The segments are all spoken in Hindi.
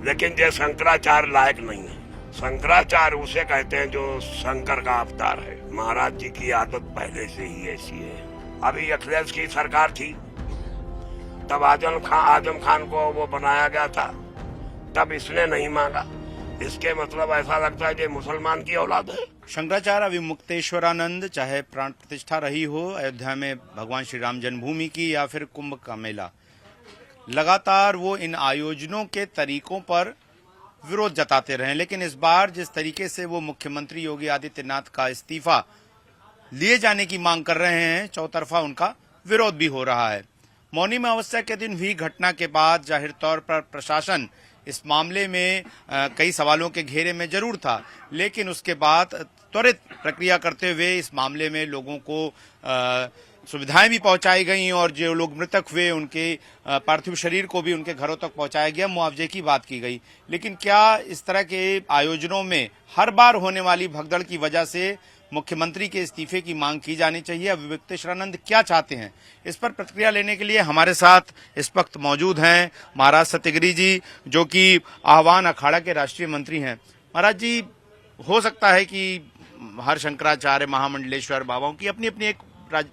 लेकिन ये शंकराचार्य लायक नहीं है। शंकराचार्य उसे कहते हैं जो शंकर का अवतार है। महाराज जी की आदत पहले से ही ऐसी है। अभी अखिलेश की सरकार थी, तब आजम खान को वो बनाया गया था, तब इसने नहीं मांगा। इसके मतलब ऐसा लगता है कि मुसलमान की औलाद है। शंकराचार्य अविमुक्तेश्वरानंद, चाहे प्राण प्रतिष्ठा रही हो अयोध्या में भगवान श्री राम जन्मभूमि की या फिर कुंभ का मेला, लगातार वो इन आयोजनों के तरीकों पर विरोध जताते रहे। लेकिन इस बार जिस तरीके से वो मुख्यमंत्री योगी आदित्यनाथ का इस्तीफा लिए जाने की मांग कर रहे हैं, चौतरफा उनका विरोध भी हो रहा है। मौनी अमावस्या के दिन हुई घटना के बाद जाहिर तौर पर प्रशासन इस मामले में कई सवालों के घेरे में जरूर था, लेकिन उसके बाद त्वरित प्रक्रिया करते हुए इस मामले में लोगों को सुविधाएं भी पहुंचाई गई और जो लोग मृतक हुए उनके पार्थिव शरीर को भी उनके घरों तक पहुंचाया गया, मुआवजे की बात की गई। लेकिन क्या इस तरह के आयोजनों में हर बार होने वाली भगदड़ की वजह से मुख्यमंत्री के इस्तीफे की मांग की जानी चाहिए? अविमुक्तेश्वरानंद क्या चाहते हैं, इस पर प्रतिक्रिया लेने के लिए हमारे साथ इस वक्त मौजूद हैं महाराज सत्यगिरी जी, जो कि आह्वान अखाड़ा के राष्ट्रीय मंत्री हैं। महाराज जी, हो सकता है कि हर शंकराचार्य महामंडलेश्वर बाबाओं की अपनी अपनी एक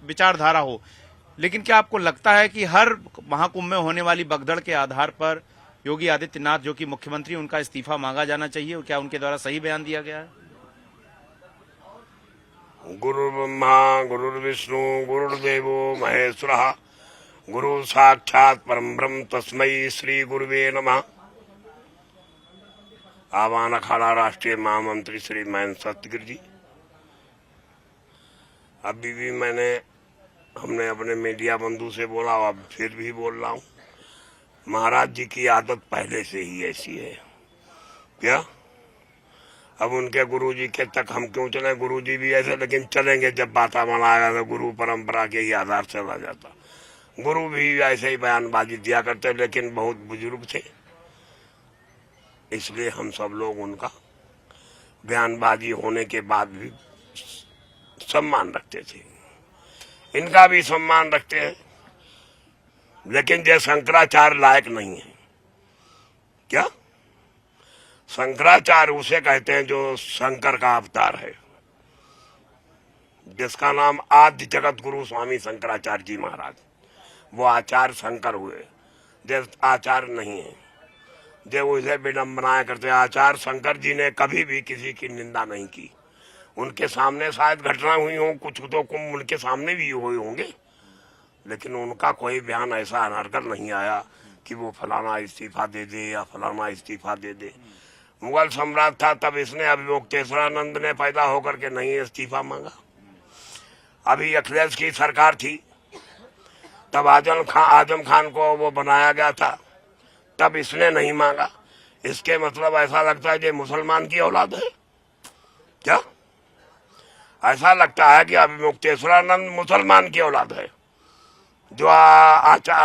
विचारधारा हो, लेकिन क्या आपको लगता है कि हर महाकुंभ में होने वाली भगदड़ के आधार पर योगी आदित्यनाथ जो कि मुख्यमंत्री, उनका इस्तीफा मांगा जाना चाहिए? और क्या उनके द्वारा सही बयान दिया गया है? गुरु ब्रह्मा गुरुर्विष्णु गुरुर्देवो महेश्वरः गुरु साक्षात परम ब्रह्म तस्मै श्री गुरुवे नमः। आह्वान अखाड़ा राष्ट्रीय महामंत्री श्री महेंद्र सतगिरी जी, अभी भी हमने अपने मीडिया बंधु से बोला, अब फिर भी बोल रहा हूँ, महाराज जी की आदत पहले से ही ऐसी है। क्या अब उनके गुरुजी के तक हम क्यों चले? गुरुजी भी ऐसे, लेकिन चलेंगे जब बात बनाएगा तो गुरु परंपरा के ही आधार से चला जाता। गुरु भी ऐसे ही बयानबाजी दिया करते, लेकिन बहुत बुजुर्ग थे, इसलिए हम सब लोग उनका बयानबाजी होने के बाद भी सम्मान रखते थे, इनका भी सम्मान रखते हैं। लेकिन ये शंकराचार्य लायक नहीं है। क्या शंकराचार्य उसे कहते हैं जो शंकर का अवतार है, जिसका नाम आदि जगत गुरु स्वामी शंकराचार्य जी महाराज, वो आचार्य शंकर हुए, जो आचार्य नहीं है। जो उसे विडम्बनाएं करते। आचार्य शंकर जी ने कभी भी किसी की निंदा नहीं की। उनके सामने शायद घटना हुई हो, कुछ तो कुंभ उनके सामने भी हुए होंगे, लेकिन उनका कोई बयान ऐसा अनर्गल नहीं आया कि वो फलाना इस्तीफा दे दे या फलाना इस्तीफा दे दे। मुगल सम्राट था तब इसने अविमुक्तेश्वरानंद ने पैदा होकर के नहीं इस्तीफा मांगा। अभी अखिलेश की सरकार थी, तब आजम खान को वो बनाया गया था, तब इसने नहीं मांगा। इसके मतलब ऐसा लगता है कि मुसलमान की औलाद है। क्या ऐसा लगता है कि अविमुक्तेश्वरानंद मुसलमान की औलाद है, जो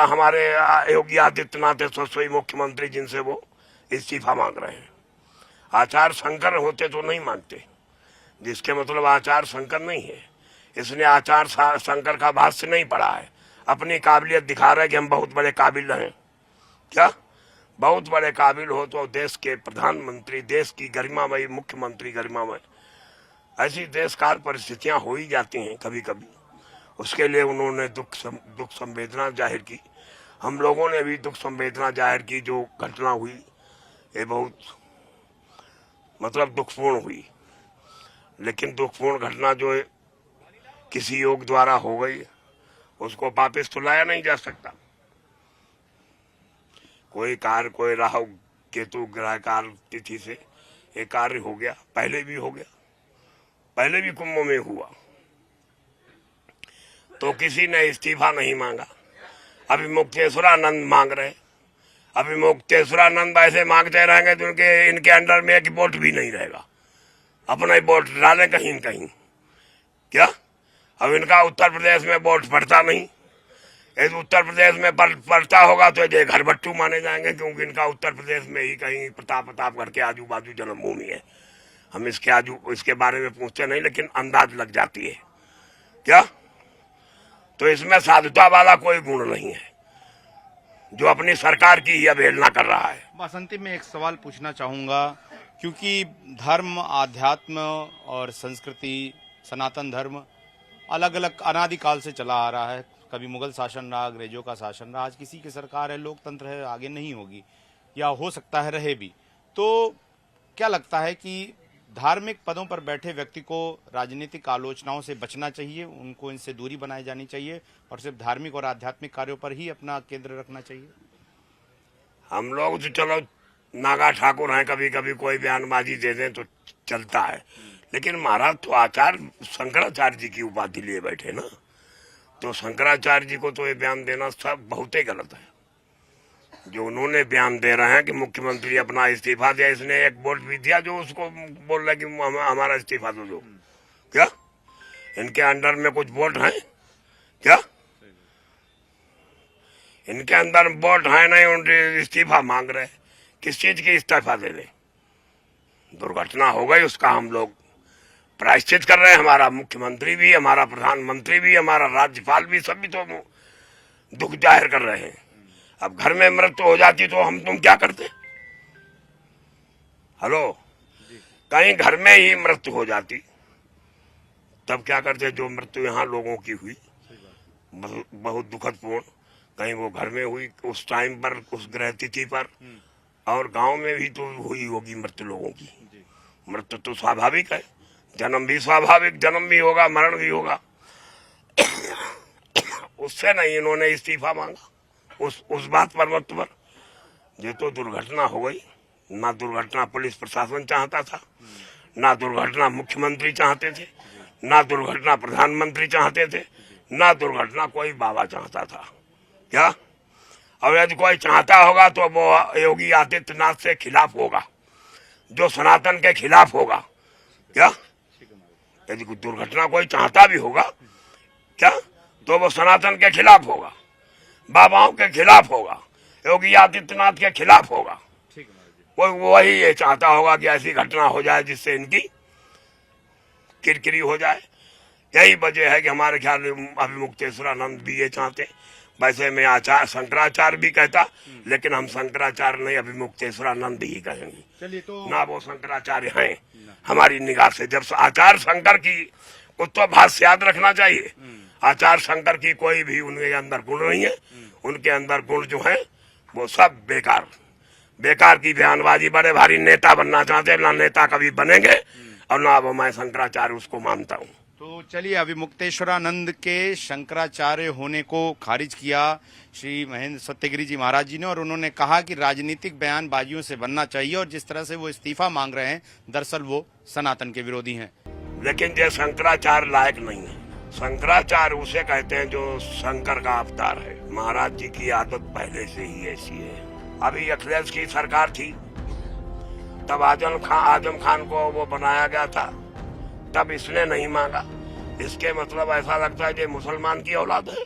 हमारे योगी आदित्यनाथ यशस्वी मुख्यमंत्री, जिनसे वो इस्तीफा मांग रहे हैं। आचार्य शंकर होते तो नहीं मांगते, जिसके मतलब आचार्य शंकर नहीं है। इसने आचार्य शंकर का भाष्य नहीं पढ़ा है, अपनी काबिलियत दिखा रहे कि हम बहुत बड़े काबिल हैं। क्या बहुत बड़े काबिल हो तो देश के प्रधानमंत्री, देश की गरिमामयी मुख्यमंत्री गरिमामय, ऐसी देश काल परिस्थितियां हो ही जाती हैं कभी कभी। उसके लिए उन्होंने दुख संवेदना जाहिर की। हम लोगों ने भी दुख संवेदना जाहिर की। जो घटना हुई ये बहुत मतलब दुखपूर्ण हुई, लेकिन दुखपूर्ण घटना जो किसी योग द्वारा हो गई, उसको वापस तो लाया नहीं जा सकता। कोई कार्य, कोई राहु केतु ग्रह कार तिथि से ये कार्य हो गया, पहले भी हो गया, पहले भी कुंभ में हुआ, तो किसी ने इस्तीफा नहीं मांगा। अविमुक्तेश्वरानंद मांग रहे। अविमुक्तेश्वरानंद ऐसे मांगते रहेंगे तो इनके अंडर में एक वोट भी नहीं रहेगा, अपना ही वोट डाले कहीं न कहीं। क्या अब इनका उत्तर प्रदेश में वोट पड़ता नहीं, यदि उत्तर प्रदेश में पड़ता होगा तो ये घर बट्टू माने जाएंगे, क्योंकि इनका उत्तर प्रदेश में ही कहीं प्रतापगढ़ के आजू बाजू जन्मभूमि है। हम इसके बारे में पूछते नहीं, लेकिन अंदाज लग जाती है। क्या तो इसमें साधुता वाला कोई गुण नहीं है। जो अपनी सरकार की ही अवहेलना कर रहा है। बसंती में एक सवाल पूछना चाहूंगा, क्योंकि धर्म, आध्यात्म और संस्कृति, सनातन धर्म अलग अलग अनादिकाल से चला आ रहा है। कभी मुगल शासन रहा, अंग्रेजों का शासन रहा, आज किसी की सरकार है, लोकतंत्र है, आगे नहीं होगी या हो सकता है रहे भी। तो क्या लगता है कि धार्मिक पदों पर बैठे व्यक्ति को राजनीतिक आलोचनाओं से बचना चाहिए, उनको इनसे दूरी बनाई जानी चाहिए और सिर्फ धार्मिक और आध्यात्मिक कार्यों पर ही अपना केंद्र रखना चाहिए? हम लोग तो चलो नागा ठाकुर हैं, कभी कभी कोई बयानबाजी दे दें तो चलता है, लेकिन महाराज तो आचार्य शंकराचार्य जी की उपाधि लिए बैठे ना, तो शंकराचार्य जी को तो ये बयान देना सब बहुत ही गलत है। जो उन्होंने बयान दे रहे हैं कि मुख्यमंत्री अपना इस्तीफा दिया, इसने एक वोट भी दिया जो उसको बोल रहा है कि हमारा इस्तीफा दो। जो क्या इनके अंडर में कुछ वोट हैं क्या? इनके अंदर वोट है नहीं, उनके इस्तीफा मांग रहे। किस चीज की इस्तीफा दे दे? दुर्घटना हो गई, उसका हम लोग प्रायश्चित कर रहे हैं। हमारा मुख्यमंत्री भी, हमारा प्रधानमंत्री भी, हमारा राज्यपाल भी, सभी तो दुख जाहिर कर रहे हैं। अब घर में मृत्यु हो जाती तो हम तुम क्या करते? हेलो, कहीं घर में ही मृत्यु हो जाती तब क्या करते? जो मृत्यु यहाँ लोगों की हुई बहुत दुखदपूर्ण, कहीं वो घर में हुई उस टाइम पर, उस ग्रह तिथि पर, और गांव में भी तो हुई होगी मृत्यु लोगों की। मृत्यु तो स्वाभाविक है, जन्म भी स्वाभाविक, जन्म भी होगा, मरण भी होगा। उससे नहीं इन्होंने इस्तीफा मांगा उस बात पर, वक्त पर। ये तो दुर्घटना हो गई। ना दुर्घटना पुलिस प्रशासन चाहता था, ना दुर्घटना मुख्यमंत्री चाहते थे, ना दुर्घटना प्रधानमंत्री चाहते थे, ना दुर्घटना कोई बाबा चाहता था। क्या? और यदि कोई चाहता होगा तो वो योगी आदित्यनाथ से खिलाफ होगा, जो सनातन के खिलाफ होगा। क्या? यदि कोई दुर्घटना कोई चाहता भी होगा क्या, तो वो सनातन के खिलाफ होगा, बाबाओं के खिलाफ होगा, योगी आदित्यनाथ के खिलाफ होगा। वही ये चाहता होगा कि ऐसी घटना हो जाए जिससे इनकी किरकिरी हो जाए। यही वजह है कि हमारे ख्याल में अभिमुक्तेश्वरानंद भी ये चाहते। वैसे मैं आचार्य शंकराचार्य भी कहता, लेकिन हम शंकराचार्य नहीं, अभिमुक्तेश्वरानंद ही कहेंगे। चलिए, तो ना वो शंकराचार्य हैं हमारी निगाह से। जब आचार्य शंकर की को तो भाष्य याद रखना चाहिए। आचार्य शंकर की कोई भी उनके अंदर गुण नहीं है। उनके अंदर गुण जो है वो सब बेकार की बयानबाजी। बड़े भारी नेता बनना चाहते, ना नेता कभी बनेंगे और ना अब मैं शंकराचार्य उसको मानता हूँ। तो चलिए, अभिमुक्तेश्वरानंद के शंकराचार्य होने को खारिज किया श्री महेंद्र सत्यगिरी जी महाराज जी ने, और उन्होंने कहा कि राजनीतिक बयानबाजियों से बनना चाहिए, और जिस तरह से वो इस्तीफा मांग रहे हैं दरअसल वो सनातन के विरोधी हैं। लेकिन ये शंकराचार्य लायक नहीं है। शंकराचार्य उसे कहते हैं जो शंकर का अवतार है। महाराज जी की आदत पहले से ही ऐसी है। अभी अखिलेश की सरकार थी, तब आजम खान को वो बनाया गया था, तब इसने नहीं मांगा। इसके मतलब ऐसा लगता है कि मुसलमान की औलाद है।